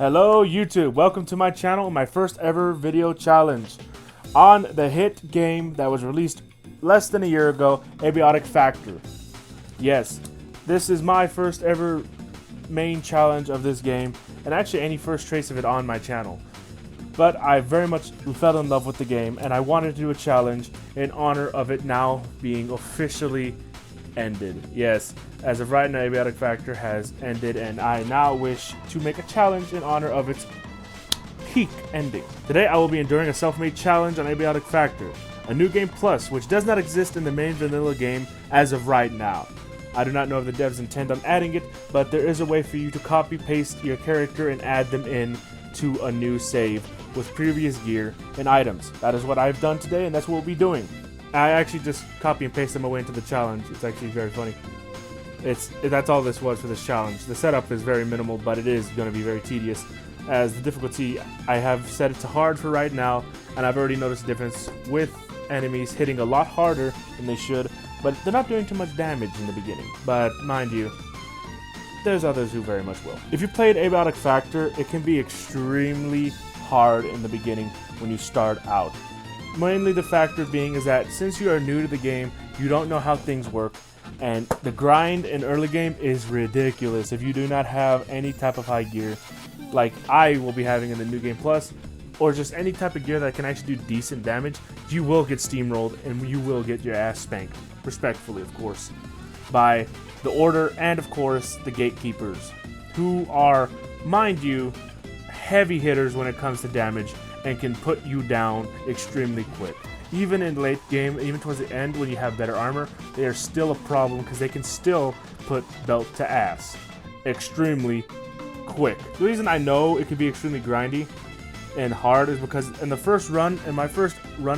Hello YouTube, welcome to my channel, my first ever video challenge on the hit game that was released less than a year ago, Abiotic Factor. Yes, this is my first ever main challenge of this game, and actually any first trace of it on my channel. But I very much fell in love with the game, and I wanted to do a challenge in honor of it now being officially ended. Yes, as of right now, Abiotic Factor has ended, and I now wish to make a challenge in honor of its peak ending. Today I will be enduring a self-made challenge on Abiotic Factor, a new game plus, which does not exist in the main vanilla game as of right now. I do not know if the devs intend on adding it, but there is a way for you to copy-paste your character and add them in to a new save with previous gear and items. That is what I've done today, and that's what we'll be doing. I actually just copy and paste them away into the challenge. It's actually very funny. That's all this was for this challenge. The setup is very minimal, but it is going to be very tedious, as the difficulty, I have set it to hard for right now, and I've already noticed a difference with enemies hitting a lot harder than they should, but they're not doing too much damage in the beginning. But mind you, there's others who very much will. If you played Abiotic Factor, it can be extremely hard in the beginning when you start out. Mainly the factor being is that since you are new to the game, you don't know how things work, and the grind in early game is ridiculous. If you do not have any type of high gear, like I will be having in the New Game Plus, or just any type of gear that can actually do decent damage, you will get steamrolled and you will get your ass spanked, respectfully of course, by the Order and of course the Gatekeepers, who are, mind you, heavy hitters when it comes to damage and can put you down extremely quick. Even in late game, even towards the end when you have better armor, they are still a problem because they can still put belt to ass extremely quick. The reason I know it can be extremely grindy and hard is because in my first run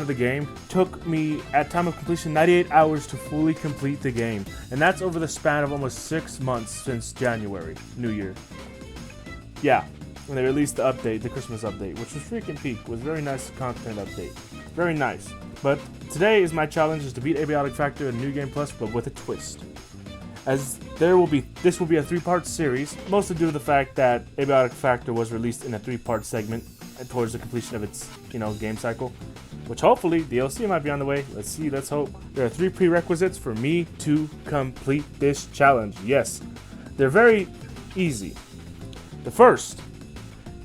of the game, took me at time of completion 98 hours to fully complete the game, and that's over the span of almost 6 months since January, New Year. Yeah. When they released the update, the Christmas update, which was freaking peak, was very nice content update. Very nice. But today is my challenge is to beat Abiotic Factor in New Game Plus, but with a twist. As this will be a 3-part series, mostly due to the fact that Abiotic Factor was released in a 3-part segment towards the completion of its, game cycle. Which hopefully DLC might be on the way. Let's see, let's hope. There are 3 prerequisites for me to complete this challenge. Yes. They're very easy. The first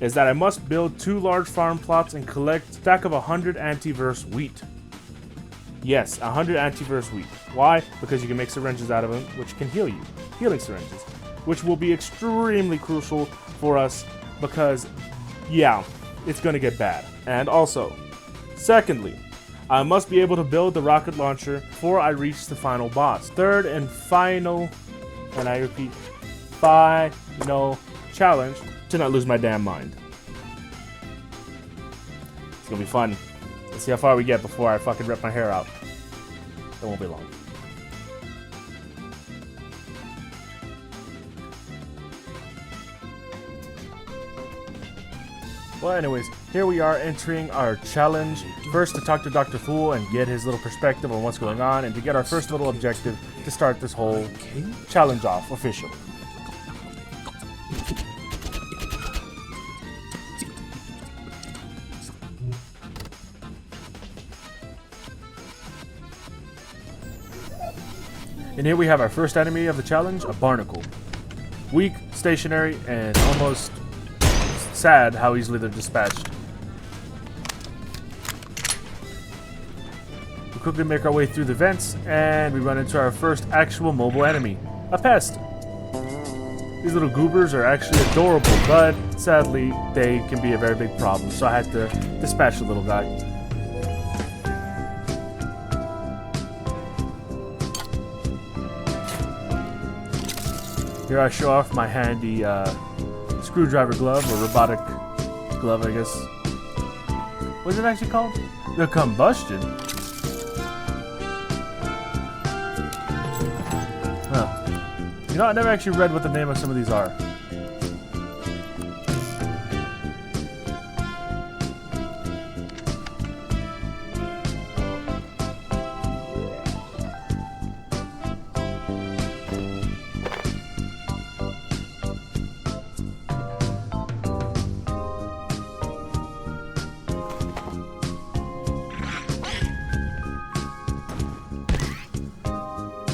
is that I must build 2 large farm plots and collect a stack of 100 antivirus wheat. Yes, 100 antivirus wheat. Why? Because you can make syringes out of them, which can heal you. Healing syringes. Which will be extremely crucial for us because, yeah, it's going to get bad. And also, secondly, I must be able to build the rocket launcher before I reach the final boss. Third and final, and I repeat, final challenge, to not lose my damn mind. It's gonna be fun. Let's see how far we get before I fucking rip my hair out. It won't be long. Well, anyways, here we are entering our challenge. First, to talk to Dr. Fool and get his little perspective on what's going on, and to get our first little objective to start this whole challenge off officially. And here we have our first enemy of the challenge, a barnacle. Weak, stationary, and almost sad how easily they're dispatched. We quickly make our way through the vents, and we run into our first actual mobile enemy, a pest. These little goobers are actually adorable, but sadly, they can be a very big problem, so I had to dispatch the little guy. Here I show off my handy screwdriver glove, or robotic glove, I guess. What's it actually called? The combustion. Huh. I never actually read what the name of some of these are.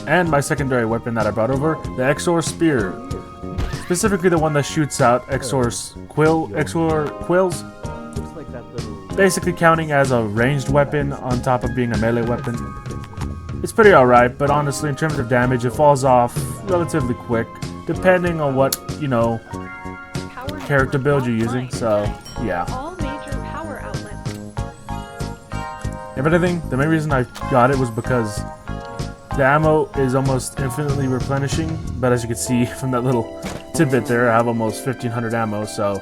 And my secondary weapon that I brought over, the XOR Spear. Specifically the one that shoots out XOR quills. Basically counting as a ranged weapon on top of being a melee weapon. It's pretty alright, but honestly in terms of damage it falls off relatively quick, depending on what, you know, character build you're using, so yeah. If anything, the main reason I got it was because the ammo is almost infinitely replenishing, but as you can see from that little tidbit there, I have almost 1500 ammo, so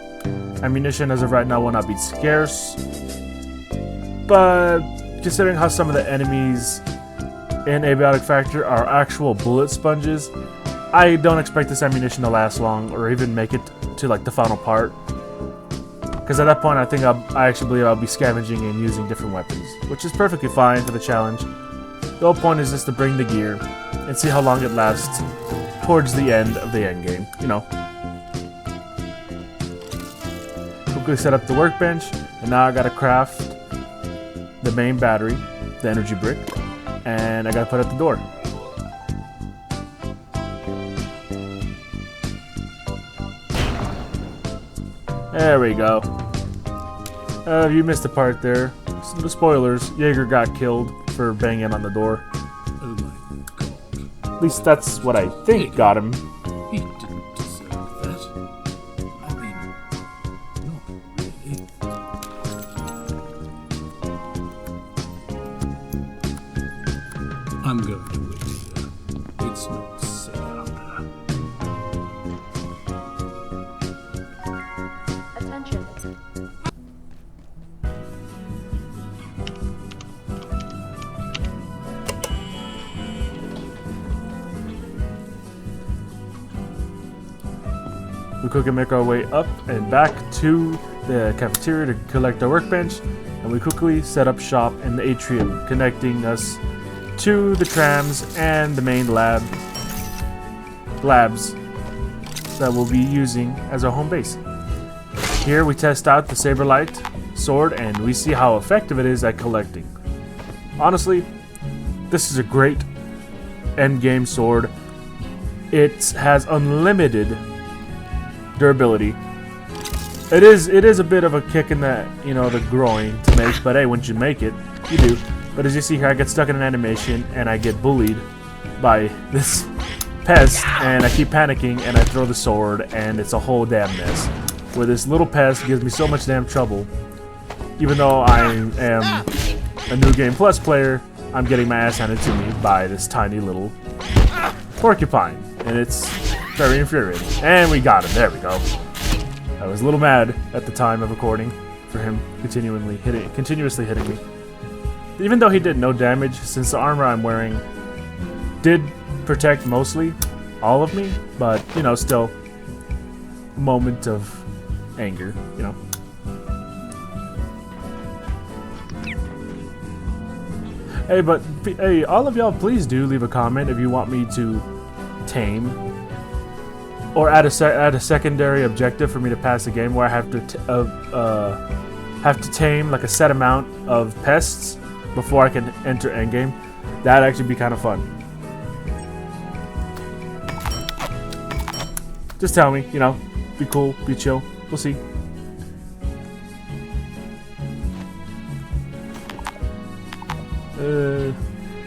ammunition as of right now will not be scarce. But considering how some of the enemies in Abiotic Factor are actual bullet sponges, I don't expect this ammunition to last long or even make it to like the final part. Because at that point I think I actually believe I'll be scavenging and using different weapons, which is perfectly fine for the challenge. The whole point is just to bring the gear and see how long it lasts towards the end of the end game, you know. Quickly set up the workbench, and now I gotta craft the main battery, the energy brick, and I gotta put it at the door. There we go. You missed a part there. The spoilers, Jaeger got killed for banging on the door. Oh my god. At least that's what I think got him. He didn't deserve that. I mean, not really. I'm going to wait here. It's not safe out there. Attention. We quickly make our way up and back to the cafeteria to collect our workbench, and we quickly set up shop in the atrium, connecting us to the trams and the main labs that we'll be using as our home base. Here we test out the Saberlight sword and we see how effective it is at collecting. Honestly, this is a great endgame sword. It has unlimited durability. It is a bit of a kick in the, you know, the groin to make, but hey, once you make it, you do. But as you see here, I get stuck in an animation and I get bullied by this pest, and I keep panicking and I throw the sword and it's a whole damn mess. Where this little pest gives me so much damn trouble. Even though I am a New Game Plus player, I'm getting my ass handed to me by this tiny little porcupine, and it's very infuriating. And we got him. There we go. I was a little mad at the time of recording for him continuously hitting me. Even though he did no damage, since the armor I'm wearing did protect mostly all of me, but you know, still a moment of anger, you know. Hey, all of y'all, please do leave a comment if you want me to tame or add a secondary objective for me to pass the game where I have to tame like a set amount of pests before I can enter endgame. That'd actually be kind of fun. Just tell me, you know, be cool, be chill. We'll see.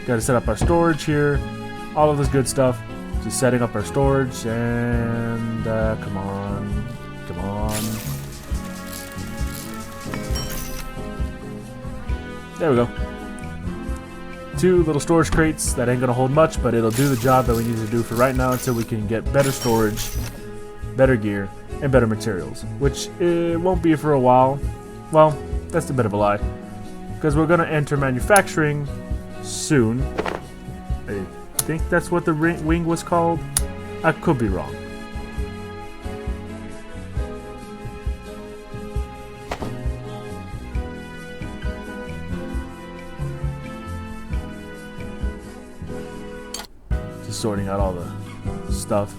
Gotta set up our storage here. All of this good stuff. Just setting up our storage and come on. There we go. 2 little storage crates that ain't gonna hold much, but it'll do the job that we need to do for right now until we can get better storage, better gear, and better materials, which it won't be for a while. Well, that's a bit of a lie, because we're gonna enter manufacturing soon. I think that's what the wing was called. I could be wrong. Just sorting out all the stuff.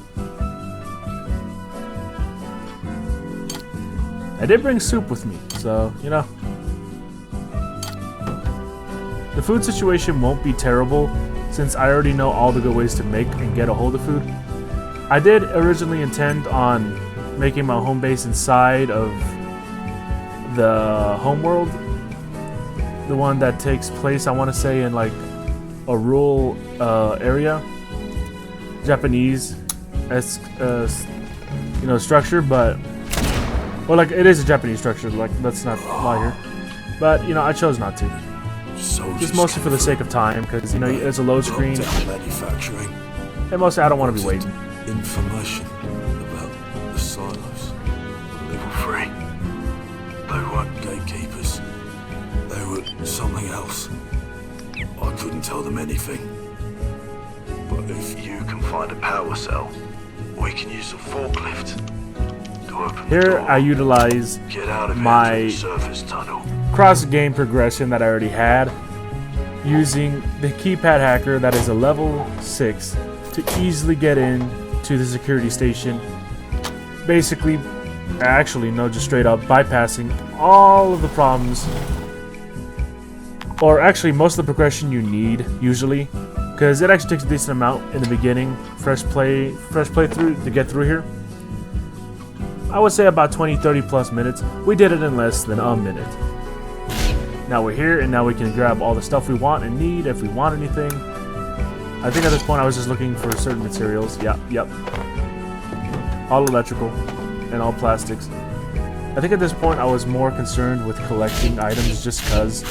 I did bring soup with me, so, you know. The food situation won't be terrible since I already know all the good ways to make and get a hold of food. I did originally intend on making my home base inside of the homeworld, the one that takes place, I want to say, in like a rural area, Japanese structure, but well, like it is a Japanese structure. Like let's not lie here, but I chose not to. Just mostly for the sake of time, because it's a load screen, and mostly I don't want to be waiting. Information about the silos. Level 3. They weren't gatekeepers. They were something else. I couldn't tell them anything. But if you can find a power cell, we can use a forklift to open Here the door. I utilize Get out of my here to the surface tunnel. cross-game progression that I already had, using the keypad hacker that is a level 6 to easily get in to the security station. Basically, actually no, just straight up bypassing all of the problems, or actually most of the progression you need usually, because it actually takes a decent amount in the beginning, fresh playthrough to get through here. I would say about 20-30 plus minutes. We did it in less than a minute. Now we're here, and now we can grab all the stuff we want and need if we want anything. I think at this point I was just looking for certain materials. Yep. All electrical and all plastics. I think at this point I was more concerned with collecting items just because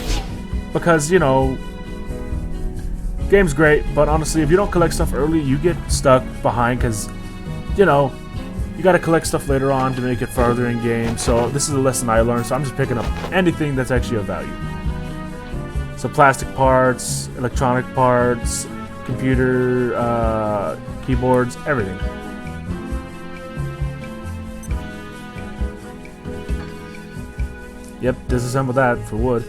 game's great, but honestly if you don't collect stuff early you get stuck behind, because you gotta collect stuff later on to make it further in game. So this is a lesson I learned, so I'm just picking up anything that's actually of value. So plastic parts, electronic parts, computer, keyboards, everything. Yep, disassemble that for wood.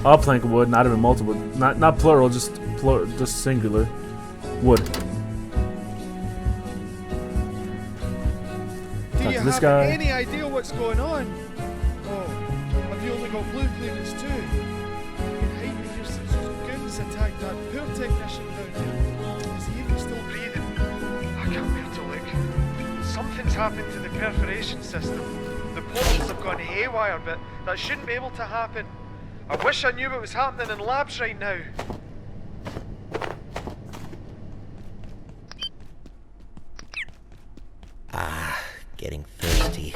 A plank of wood, not even multiple, not plural, just singular wood. Do you This have guy. any idea what's going on? Oh, have you only got blue clearance too? You can hide me here since those goons attacked that poor technician down here. Is he even still breathing? I can't bear to look. Something's happened to the perforation system. The portals have gone haywire, but that shouldn't be able to happen. I wish I knew what was happening in labs right now. Getting thirsty.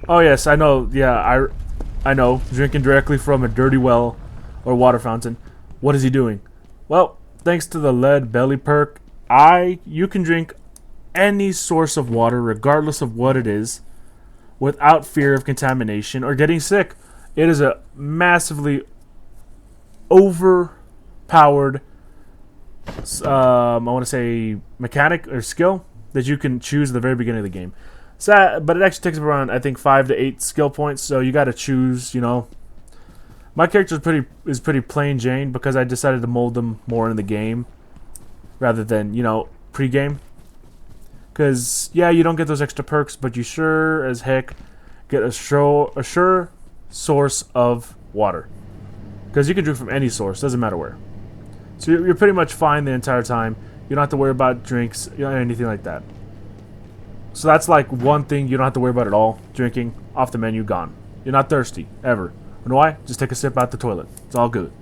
Oh yes, I know. Yeah, I know. Drinking directly from a dirty well or water fountain. What is he doing? Well, thanks to the lead belly perk, you can drink any source of water, regardless of what it is, without fear of contamination or getting sick. It is a massively overpowered, I want to say, mechanic or skill that you can choose at the very beginning of the game. So, but it actually takes around, I think, 5 to 8 skill points. So you got to choose. My character is pretty plain Jane because I decided to mold them more in the game rather than pre-game. Because you don't get those extra perks, but you sure as heck get a sure source of water, because you can drink from any source, doesn't matter where. So you're pretty much fine the entire time. You don't have to worry about drinks, anything like that. So that's like one thing you don't have to worry about at all. Drinking off the menu, gone. You're not thirsty ever. You know why? Just take a sip out the toilet. It's all good.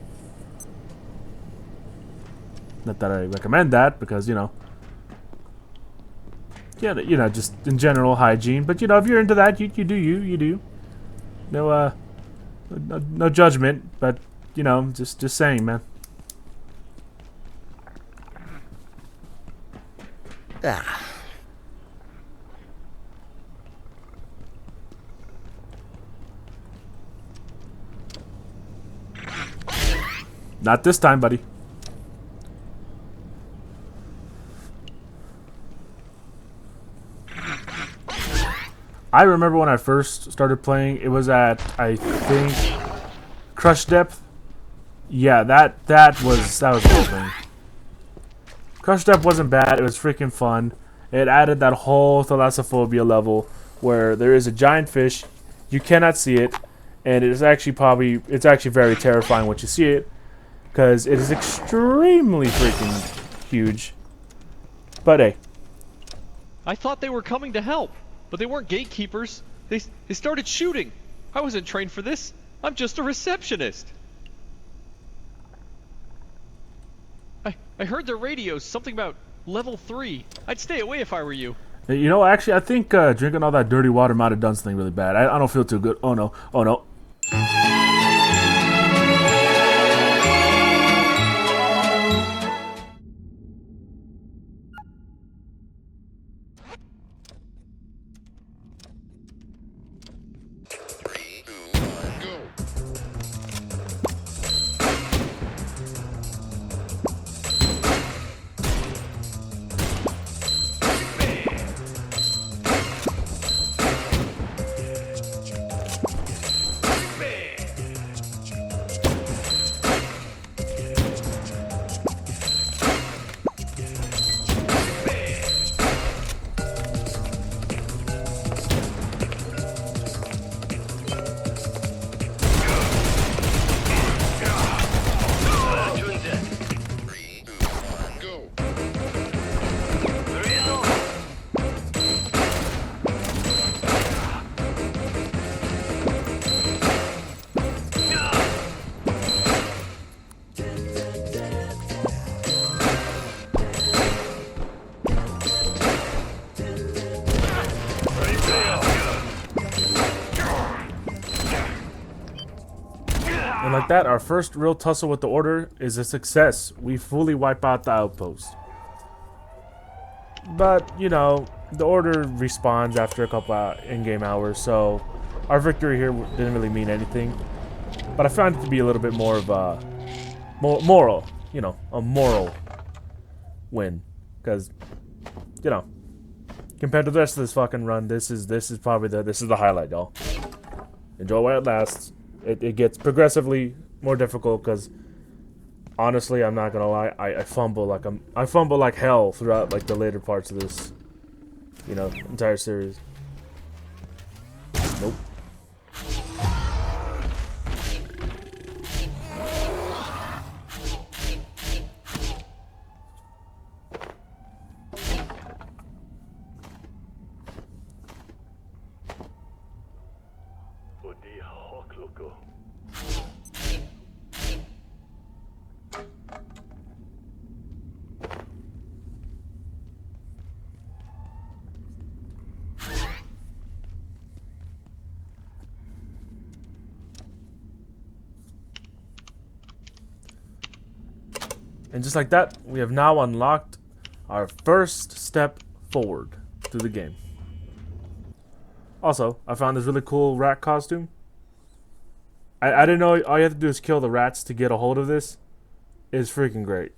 Not that I recommend that, because just in general hygiene. But if you're into that, you do. No judgment, but just saying, man. Not this time, buddy. I remember when I first started playing, it was at, I think, Crush Depth. Yeah, that was the whole thing. Crush Depth wasn't bad. It was freaking fun. It added that whole thalassophobia level where there is a giant fish, you cannot see it, and it's actually very terrifying once you see it, because it is extremely freaking huge. But hey, I thought they were coming to help, but they weren't gatekeepers. They started shooting. I wasn't trained for this. I'm just a receptionist. I heard the radios, something about level 3. I'd stay away if I were you. you know, actually, I think drinking all that dirty water might have done something really bad. I don't feel too good. Oh no, oh no. And like that, our first real tussle with the Order is a success. We fully wipe out the outpost. But, you know, the Order respawns after a couple in-game hours, so our victory here didn't really mean anything. But I found it to be a little bit more of a moral, you know, a moral win. Because, you know, compared to the rest of this fucking run, this is probably the highlight, y'all. Enjoy while it lasts. It gets progressively more difficult because, honestly, I'm not gonna lie, I fumble like hell throughout like the later parts of this, you know, entire series. Nope. And just like that, we have now unlocked our first step forward through the game. Also, I found this really cool rat costume. I didn't know all you have to do is kill the rats to get a hold of this. It's freaking great.